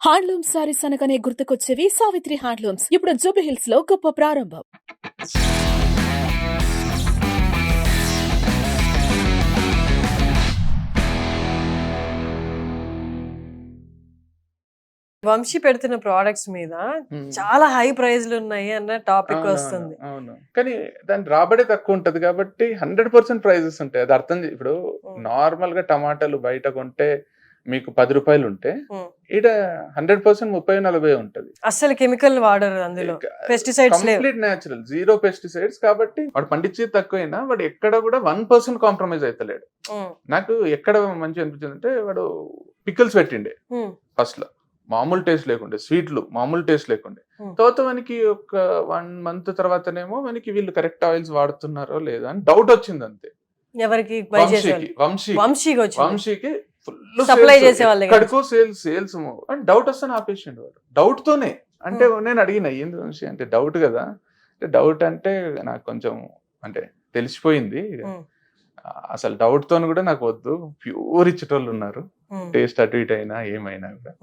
Handlooms saris అనగానే గుర్తుకొచ్చేవి Savitri handlooms. ఇప్పుడు జూబ్లీహిల్స్ లో గొప్ప ప్రారంభం. వంశీ పెడుతున్న ప్రొడక్ట్స్ మీద చాలా హై ప్రైజ్లు ఉన్నాయి అన్న టాపిక్ వస్తుంది. అవును, కానీ దాని రాబడి తక్కువ ఉంటది కాబట్టి 100% ప్రైజెస్ ఉంటాయి. అది అర్థం ఇప్పుడు నార్మల్ గా టమాటాలు బయట కొంటే మీకు 10 రూపాయలు ఉంటే ఈడ 100% 30-40 ఉంటది. అసలు కెమికల్ వాడరు, అందులో పెస్టిసైడ్స్ లేవు, కంప్లీట్ న్యాచురల్, జీరో పెస్టిసైడ్స్. కాబట్టి వాడు పండించేది తక్కువైనా వాడు ఎక్కడ కూడా 1% కాంప్రమైజ్ అవుతలేడు. నాకు ఎక్కడ మంచిగా అనిపించింది అంటే వాడు పికిల్స్ పెట్టిండే ఫస్ట్ లో, మామూలు టేస్ట్ లేకుండే, స్వీట్లు మామూలు టేస్ట్ లేకుండే. తర్వాత మనకి ఒక 1 మంత్ తర్వాతనేమో మనకి వీళ్ళు కరెక్ట్ ఆయిల్స్ వాడుతున్నారో లేదా అని డౌట్ వచ్చింది అంతే. ఎవరికి? వంశీకి ఫుల్ సప్లై చేసే వాళ్ళు ఎక్కడికో సేల్స్ అని డౌట్ వస్తే ఆపేసిండు వాడు. డౌట్ తోనే అంటే నేను అడిగిన ఏంది వంశీ అంటే డౌట్ కదా, డౌట్ అంటే నాకు కొంచెం అంటే తెలిసిపోయింది అసలు డౌట్ తో కూడా నాకు వద్దు, ప్యూర్ ఇచ్చేటోళ్ళు ఉన్నారు, టేస్ట్ అటు ఇటు అయినా ఏమైనా కూడా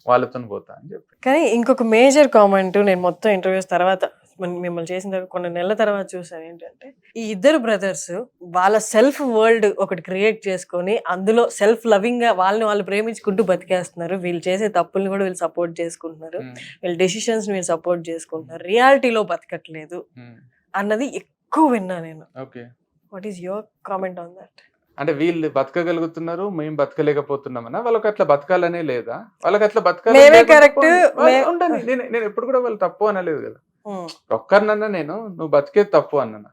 వాళ్ళతో పోతా అని చెప్పి. కానీ ఇంకొక మేజర్ కామెంట్ నేను మొత్తం ఇంటర్వ్యూస్ తర్వాత మిమ్మల్ని చేసిన తర్వాత కొన్ని నెలల తర్వాత చూసాను ఏంటంటే, ఈ ఇద్దరు బ్రదర్స్ వాళ్ళ సెల్ఫ్ వరల్డ్ ఒకటి క్రియేట్ చేసుకొని అందులో సెల్ఫ్ లవింగ్ గా వాళ్ళని వాళ్ళు ప్రేమించుకుంటూ బతికేస్తున్నారు. వీళ్ళు చేసే తప్పుల్ని కూడా వీళ్ళు సపోర్ట్ చేసుకుంటున్నారు, వీళ్ళ డెసిషన్స్ వీళ్ళు సపోర్ట్ చేసుకుంటున్నారు, రియాలిటీలో బతకట్లేదు అన్నది ఎక్కువ విన్నా నేను. What is your comment on that? అంటే వీళ్ళు బతకగలుగుతున్నారు, మేము బతకలేకపోతున్నామన్నా? వాళ్ళకి అట్లా బతకాలనే లేదా? వాళ్ళకి అట్లా బతకాలి ఉండని. నేను ఎప్పుడు కూడా వాళ్ళు తప్పు అనలేదు కదా. ఒక్కరినన్నా నేను నువ్వు బతికేది తప్పు అన్నా,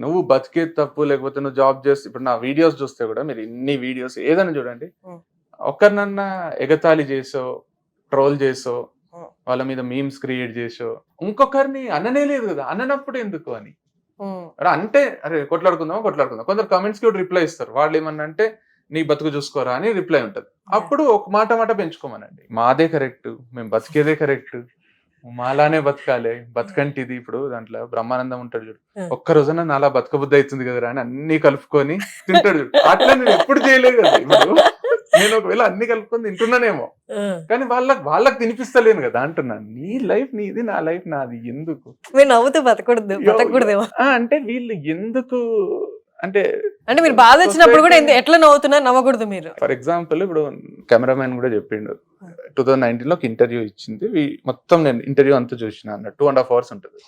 నువ్వు బతికేది తప్పు, లేకపోతే నువ్వు జాబ్ చేస్తే, ఇప్పుడు నా వీడియోస్ చూస్తే కూడా మీరు ఇన్ని వీడియోస్ ఏదైనా చూడండి, ఒక్కరినన్నా ఎగతాళి చేసో, ట్రోల్ చేసో, వాళ్ళ మీద మీమ్స్ క్రియేట్ చేసో, ఇంకొకరిని అననే లేదు కదా. అననప్పుడు ఎందుకు అని అంటే అరే కొట్లాడుకుందాం. కొందరు కమెంట్స్ కి కూడా రిప్లై ఇస్తారు. వాళ్ళు ఏమన్నా అంటే నీ బతుకు చూసుకోరా అని రిప్లై ఉంటది. అప్పుడు ఒక మాట పెంచుకోమనండి. మాదే కరెక్ట్, మేము బతికేదే కరెక్ట్, మాలానే బతకాలి, బతకంటిది. ఇప్పుడు దాంట్లో బ్రహ్మానందం ఉంటాడు చూడు, ఒక్క రోజున నాలా బతకబుద్ధి అవుతుంది కదరా అని అన్ని కలుపుకొని తింటాడు చూడు. అట్లా నేను ఎప్పుడు చేయలేదు కదా. ఇప్పుడు నేను ఒకవేళ అన్ని కలుపుకొని తింటున్నానేమో, కానీ వాళ్ళకి తినిపిస్తలేను కదా అంటున్నాను. నీ లైఫ్ నీది, నా లైఫ్ నాది, ఎందుకు నవ్వుతూ బతకూడదు అంటే వీళ్ళు ఎందుకు అంటే మీరు బాధ వచ్చినప్పుడు కూడా ఎట్లా నవ్వుతున్నా నవ్వకూడదు మీరు? ఫర్ ఎగ్జాంపుల్ ఇప్పుడు కెమెరామెన్ కూడా చెప్పిండు 2019 లో ఇంటర్వ్యూ ఇచ్చింది, మొత్తం నేను ఇంటర్వ్యూ అంతా చూసిన అన్న 2.5 hours ఉంటుంది.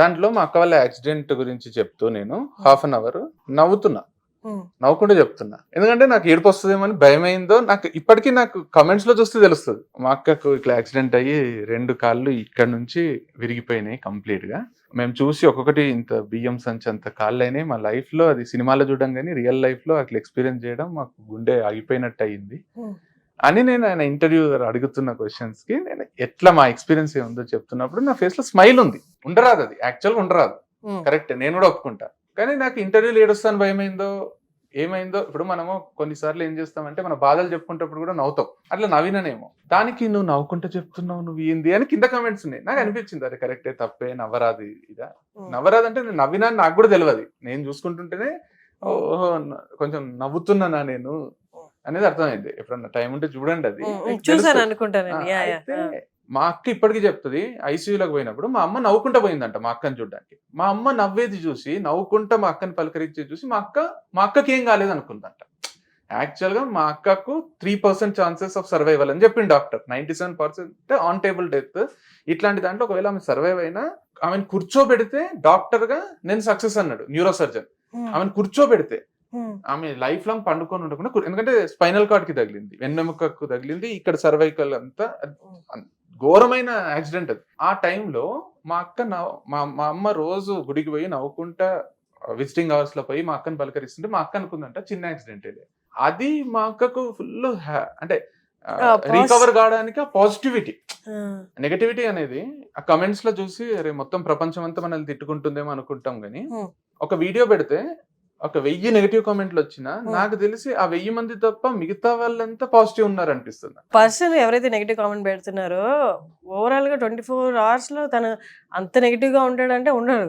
దాంట్లో మా అక్క వాళ్ళ యాక్సిడెంట్ గురించి చెప్తూ నేను 1/2 hour నవ్వుకుంటూ చెప్తున్నా. ఎందుకంటే నాకు ఏడుపు వస్తుందేమో అని భయమైందో నాకు ఇప్పటికీ నాకు కమెంట్స్ లో చూస్తే తెలుస్తుంది. మా అక్కకు ఇట్లా యాక్సిడెంట్ అయ్యి 2 కాళ్ళు ఇక్కడ నుంచి విరిగిపోయినాయి కంప్లీట్ గా. మేము చూసి ఒక్కొక్కటి ఇంత బియ్యం సంచి అంత కాళ్ళు అయినాయి. మా లైఫ్ లో అది సినిమాలో చూడడం కానీ రియల్ లైఫ్ లో అట్లా ఎక్స్పీరియన్స్ చేయడం మాకు గుండె ఆగిపోయినట్టు అయ్యింది అని నేను ఆయన ఇంటర్వ్యూ అడుగుతున్న క్వశ్చన్స్ కి నేను ఎట్లా మా ఎక్స్పీరియన్స్ ఏముందో చెప్తున్నప్పుడు నా ఫేస్ లో స్మైల్ ఉంది. ఉండరాదు, అది యాక్చువల్గా ఉండరాదు, కరెక్ట్, నేను కూడా ఒప్పుకుంటా. కానీ నాకు ఇంటర్వ్యూలు ఏడుస్తాను భయమైందో ఏమైందో. ఇప్పుడు మనము కొన్నిసార్లు ఏం చేస్తామంటే మన బాధలు చెప్పుకుంటప్పుడు కూడా నవ్వుతాం, అట్లా నవ్విననేమో. దానికి నువ్వు నవ్వుకుంటూ చెప్తున్నావు, నువ్వు ఏంది అని కింద కమెంట్స్ ఉన్నాయి. నాకు అనిపించింది అరే కరెక్టే, తప్పే, నవ్వరాదు. నవ్వరాదు అంటే నేను నవ్వినా నాకు కూడా తెలియదు. నేను చూసుకుంటుంటేనే ఓహో కొంచెం నవ్వుతున్నానా నేను అనేది అర్థమైంది. ఎప్పుడన్నా టైం ఉంటే చూడండి, అది చూసాను అనుకుంటాను. మా అక్క ఇప్పటికీ చెప్తుంది, ఐసీయూలోకి పోయినప్పుడు మా అమ్మ నవ్వుకుంటా పోయిందంట మా అక్కని చూడడానికి. మా అమ్మ నవ్వేది చూసి, నవ్వుకుంటా మా అక్కని పలకరించేది చూసి మా అక్కకి ఏం కాలేదు అనుకుందంట. యాక్చువల్ గా మా అక్కకు 3% ఛాన్సెస్ ఆఫ్ సర్వైవల్ అని చెప్పింది డాక్టర్. 97% on table death. ఇట్లాంటి దాంట్లో ఒకవేళ ఆమె సర్వైవ్ అయినా ఆమెను కూర్చోబెడితే డాక్టర్ గా నేను సక్సెస్ అన్నాడు న్యూరో సర్జన్. ఆమెను కూర్చోబెడితే ఆమె లైఫ్ లాంగ్ పండుకొని ఉండకుండా, ఎందుకంటే స్పైనల్ కార్డ్ కి తగిలింది, వెన్నెముకకు తగిలింది, ఇక్కడ సర్వైకల్ అంతా ఘోరమైన యాక్సిడెంట్ అది. ఆ టైంలో మా అక్క మా అమ్మ రోజు గుడికి పోయి నవ్వుకుంటా విజిటింగ్ అవర్స్ లో పోయి మా అక్కని పలకరిస్తుంటే మా అక్క అనుకుందంట చిన్న యాక్సిడెంట్ ఇది. అది మా అక్కకు ఫుల్ అంటే రికవర్ కావడానికి ఆ పాజిటివిటీ, నెగటివిటీ అనేది ఆ కమెంట్స్ లో చూసి అరే మొత్తం ప్రపంచం అంతా మనల్ని తిట్టుకుంటుందేమో అనుకుంటాం. కానీ ఒక వీడియో పెడితే ఒక 1000 నెగటివ్ కామెంట్లు వచ్చినా నాకు తెలిసి ఆ 1000 మంది తప్ప మిగతా వాళ్ళంతా పాజిటివ్ ఉన్నారు అనిపిస్తుంది. పర్సన్ ఎవరైతే నెగిటివ్ కామెంట్ పెడుతున్నారో ఓవరాల్ గా 24 hours లో తను అంత నెగిటివ్ గా ఉంటాడంటే ఉండడు.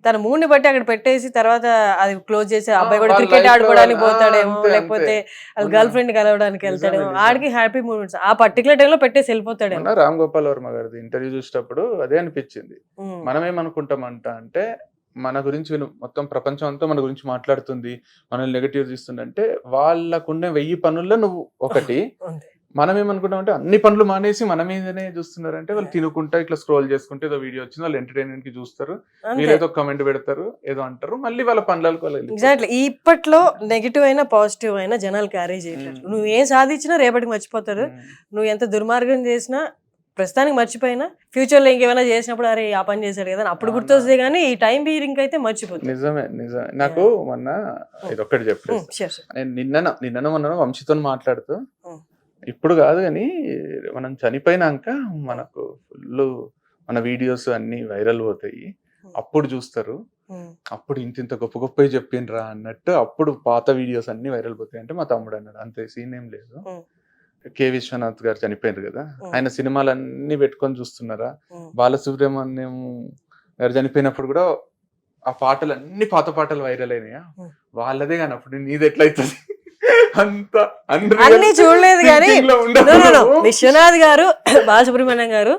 తన మూడ్ని బట్టి అక్కడ పెట్టేసి తర్వాత అది క్లోజ్ చేసి అబ్బాయి కూడా వాళ్ళ క్రికెట్ life లో ఆడుకోవడానికి పోతాడేమో, అంతే, లేకపోతే అంతే. గర్ల్ ఫ్రెండ్ కలవడానికి వెళ్తాడేమో, నిజమే. ఆడికి హ్యాపీ మూమెంట్స్ ఆ పర్టికులర్ టైంలో పెట్టేసి వెళ్ళిపోతాడేమో. మొన్న రామ్ గోపాల్ వర్మ గారిది ఇంటర్వ్యూ చూసేటప్పుడు అదే అనిపించింది. మనం ఏమనుకుంటామంట అంటే మన గురించి మొత్తం ప్రపంచం అంతా మన గురించి మాట్లాడుతుంది, మనల్ని నెగటివ్ తీస్తుందంటే వాళ్ళకుండే 1000 పనుల్లో నువ్వు ఒకటి. మనం ఏమనుకుంటాం అంటే అన్ని పనులు మానేసి మన మీదనే చూస్తున్నారంటే వాళ్ళు తినుకుంటా ఇట్లా స్క్రోల్ చేసుకుంటే ఏదో వీడియో వచ్చింది, వాళ్ళు ఎంటర్టైన్మెంట్ కి చూస్తారు, వీళ్ళు ఏదో కమెంట్ పెడతారు, ఏదో అంటారు, మళ్ళీ వాళ్ళ పనులకు వాళ్ళు ఎగ్జాక్ట్లీ. ఇప్పట్లో నెగిటివ్ అయినా పాజిటివ్ అయినా జనాలు క్యారీ చేయట్లేదు. నువ్వు ఏం సాధించినా రేపటికి మర్చిపోతారు. నువ్వు ఎంత దుర్మార్గం చేసినా ప్రస్తుతానికి మర్చిపోయినా ఫ్యూచర్ లో ఇంకేమైనా చేసినప్పుడు అరే ఆ పని చేశాడు కదా అప్పుడు గుర్తొస్తే గానీ ఈ టైం బీరింగ్ అయితే మర్చిపోతుంది. నిజమే. నాకు మొన్న ఇది ఒక్కటి చెప్పలేదు. నేను నిన్న మొన్న వంశీతో మాట్లాడుతూ ఇప్పుడు కాదు కానీ మనం చనిపోయినాక మనకు ఫుల్ మన వీడియోస్ అన్ని వైరల్ పోతాయి, అప్పుడు చూస్తారు, అప్పుడు ఇంత గొప్ప గొప్ప చెప్పిండ్రా అన్నట్టు అప్పుడు పాత వీడియోస్ అన్ని వైరల్ పోతాయి అంటే మా తమ్ముడు అన్నాడు. అంతే సీన్ ఏం లేదు. కె విశ్వనాథ్ గారు చనిపోయారు కదా, ఆయన సినిమాలన్నీ పెట్టుకొని చూస్తున్నారా? బాలసుబ్రహ్మణ్యం గారు చనిపోయినప్పుడు కూడా ఆ పాటలు అన్ని పాత పాటలు వైరల్ అయినాయా? వాళ్ళదే కానీ అప్పుడు నీది ఎట్లయితుంది? అంత అన్ని చూడలేదు కానీ విశ్వనాథ్ గారు బాలసుబ్రహ్మణ్యం గారు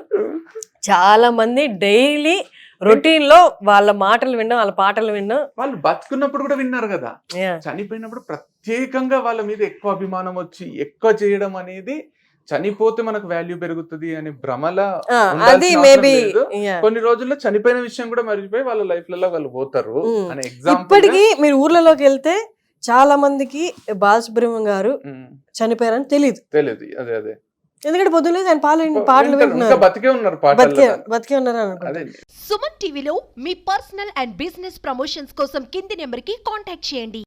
చాలా మంది డైలీ రొటీన్ లో వాళ్ళ మాటలు వినడం, వాళ్ళ పాటలు వినడం. వాళ్ళు బతుకున్నప్పుడు కూడా విన్నారు కదా, చనిపోయినప్పుడు ప్రత్యేకంగా వాళ్ళ మీద ఎక్కువ అభిమానం వచ్చి ఎక్కువ చేయడం అనేది చనిపోతే మనకు వాల్యూ పెరుగుతుంది అని భ్రమల అది మేబీ కొన్ని రోజుల్లో చనిపోయిన విషయం కూడా మర్చిపోయి వాళ్ళ లైఫ్ లలో వాళ్ళు పోతారు అనే ఎగ్జాంపుల్. ఇప్పటికీ మీరు ఊర్లలోకి వెళ్తే చాలా మందికి బాలసుబ్రహ్మణ్యం గారు చనిపోయారని తెలియదు. అదే ఎందుకంటే పొద్దున్న ఆయన పాటలు వింటున్నారు, బతికే ఉన్నారు, బతికే ఉన్నారు అనుకుంటా. సుమన్ టీవీలో మీ పర్సనల్ అండ్ బిజినెస్ ప్రమోషన్స్ కోసం కింది నెంబర్ కి కాంటాక్ట్ చేయండి.